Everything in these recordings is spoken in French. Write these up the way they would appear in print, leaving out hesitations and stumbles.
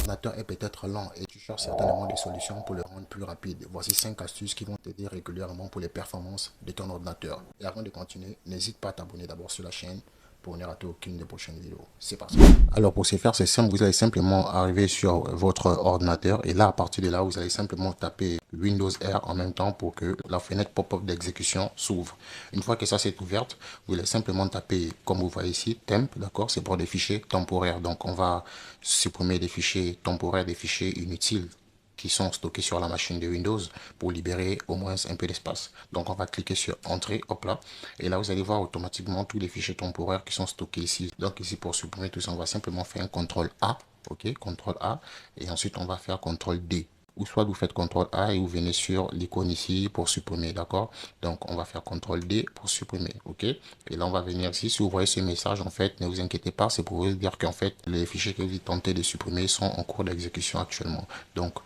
ordinateur est peut-être lent et tu cherches certainement des solutions pour le rendre plus rapide. Voici 5 astuces qui vont t'aider régulièrement pour les performances de ton ordinateur. Et avant de continuer, n'hésite pas à t'abonner d'abord sur la chaîne pour ne rater aucune des prochaines vidéos. C'est parti. Alors pour ce faire, c'est simple, vous allez simplement arriver sur votre ordinateur et là, à partir de là, vous allez simplement taper Windows R en même temps pour que la fenêtre pop-up d'exécution s'ouvre. Une fois que ça s'est ouverte, vous allez simplement taper, comme vous voyez ici, temp, d'accord, c'est pour des fichiers temporaires. Donc on va supprimer des fichiers temporaires, des fichiers inutiles qui sont stockés sur la machine de Windows pour libérer au moins un peu d'espace. Donc on va cliquer sur Entrée, hop là, et là vous allez voir automatiquement tous les fichiers temporaires qui sont stockés ici. Donc ici pour supprimer tout ça, on va simplement faire un CTRL A, ok, CTRL A, et ensuite on va faire CTRL D. Ou soit vous faites CTRL A et vous venez sur l'icône ici pour supprimer, d'accord? Donc on va faire CTRL D pour supprimer, ok? Et là on va venir ici, si vous voyez ce message, en fait, ne vous inquiétez pas, c'est pour vous dire qu'en fait, les fichiers que vous tentez de supprimer sont en cours d'exécution actuellement. Donc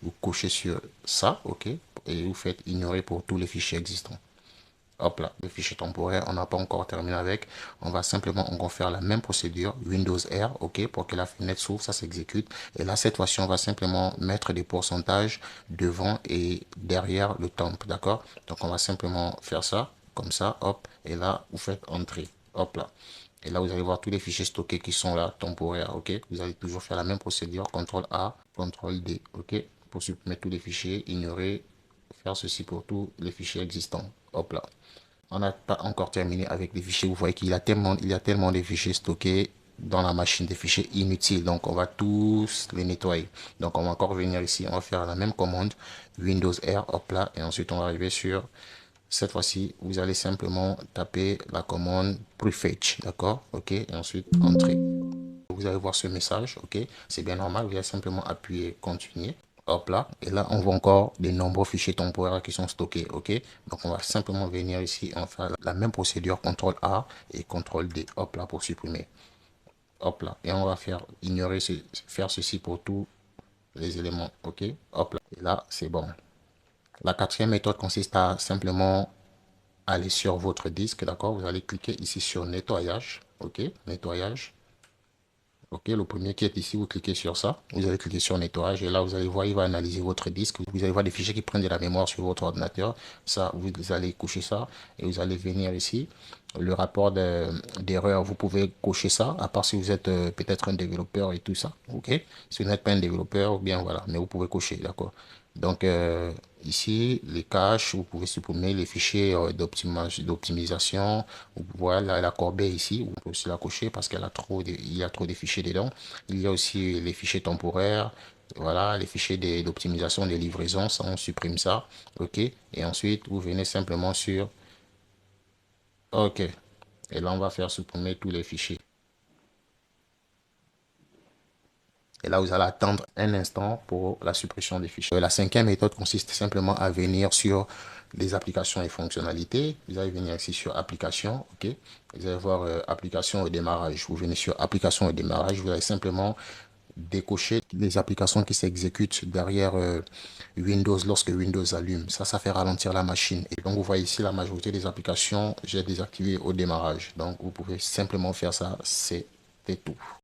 vous cochez sur ça, ok, et vous faites ignorer pour tous les fichiers existants. Hop là, le fichier temporaire, on n'a pas encore terminé avec. On va simplement encore faire la même procédure, Windows R, ok, pour que la fenêtre s'ouvre, ça s'exécute. Et là, cette fois-ci, on va simplement mettre des pourcentages devant et derrière le temp, d'accord? Donc, on va simplement faire ça, comme ça, hop, et là, vous faites entrer, hop là. Et là, vous allez voir tous les fichiers stockés qui sont là, temporaires, ok? Vous allez toujours faire la même procédure, CTRL A, CTRL D, ok? Pour supprimer tous les fichiers, ignorer, faire ceci pour tous les fichiers existants, hop là. On n'a pas encore terminé avec les fichiers. Vous voyez qu'il y a tellement de fichiers stockés dans la machine, des fichiers inutiles. Donc, on va tous les nettoyer. Donc, on va encore venir ici. On va faire la même commande. Windows R, hop là. Et ensuite, on va arriver sur... Cette fois-ci, vous allez simplement taper la commande prefetch. D'accord? OK. Et ensuite, entrer. Vous allez voir ce message. OK. C'est bien normal. Vous allez simplement appuyer continuer. Hop là, et là on voit encore des nombreux fichiers temporaires qui sont stockés, ok. Donc on va simplement venir ici, on va faire la même procédure, CTRL A et CTRL D, hop là, pour supprimer, hop là, et on va faire ignorer faire ceci pour tous les éléments, ok, hop là, et là c'est bon. La quatrième méthode consiste à simplement aller sur votre disque, d'accord. Vous allez cliquer ici sur nettoyage, ok, nettoyage. Ok, le premier qui est ici, vous cliquez sur ça. Vous allez cliquer sur nettoyage et là, vous allez voir, il va analyser votre disque. Vous allez voir des fichiers qui prennent de la mémoire sur votre ordinateur. Ça, vous allez coucher ça et vous allez venir ici. Le rapport d'erreur, vous pouvez cocher ça, à part si vous êtes peut-être un développeur et tout ça. Ok, si vous n'êtes pas un développeur, bien voilà, mais vous pouvez cocher, d'accord. Donc ici, les caches, vous pouvez supprimer les fichiers d'optimisation. Voilà la corbeille ici, vous pouvez aussi la cocher parce qu'il y a trop de fichiers dedans. Il y a aussi les fichiers temporaires, voilà, les fichiers d'optimisation des livraisons, ça on supprime ça, ok. Et ensuite, vous venez simplement sur OK. Et là, on va faire supprimer tous les fichiers. Et là, vous allez attendre un instant pour la suppression des fichiers. La cinquième méthode consiste simplement à venir sur les applications et fonctionnalités. Vous allez venir ici sur applications, ok. Vous allez voir application et démarrage. Vous venez sur application et démarrage. Vous allez simplement décocher les applications qui s'exécutent derrière Windows lorsque Windows allume. Ça fait ralentir la machine. Et donc, vous voyez ici la majorité des applications, j'ai désactivé au démarrage. Donc, vous pouvez simplement faire ça. C'est tout.